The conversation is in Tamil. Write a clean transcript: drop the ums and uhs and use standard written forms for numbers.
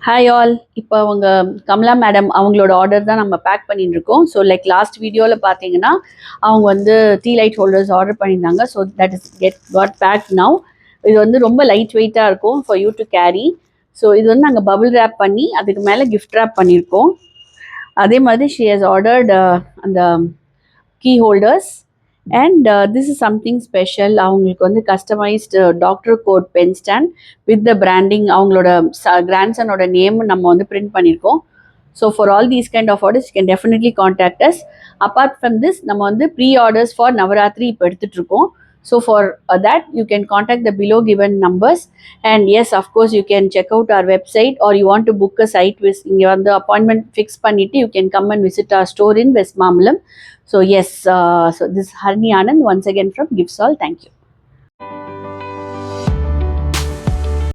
Hi all. இப்போ அவங்க கமலா மேடம் அவங்களோட ஆர்டர் தான் நம்ம பேக் பண்ணிட்டு இருக்கோம். ஸோ லைக் லாஸ்ட் வீடியோவில் பார்த்தீங்கன்னா அவங்க வந்து டீ லைட் ஹோல்டர்ஸ் ஆர்டர் பண்ணியிருந்தாங்க. So that is got pack now. இது வந்து ரொம்ப லைட் வெயிட்டாக இருக்கும் for you to carry. So இது வந்து நாங்கள் பபிள் ரேப் பண்ணி அதுக்கு மேலே கிஃப்ட் ரேப் பண்ணியிருக்கோம். அதே மாதிரி ஷி ஹஸ் ஆர்டர்ட் அந்த key holders and this is something special. அவங்களுக்கு வந்து customized doctor coat pen stand with the branding அவங்களோட கிராண்ட்சனோட நேம் நம்ம வந்து பிரிண்ட் பண்ணியிருக்கோம். So for all these kind of orders you can definitely contact us. Apart from this நம்ம வந்து ப்ரீ ஆர்டர்ஸ் ஃபார் நவராத்திரி இப்போ எடுத்துகிட்டு இருக்கோம். So for that you can contact the below given numbers, and yes, of course you can check out our website, or you want to book a site with the appointment fix pannittu you can come and visit our store in West Mamalam. So yes, so this is Harni Anand once again from Gifts All. Thank you.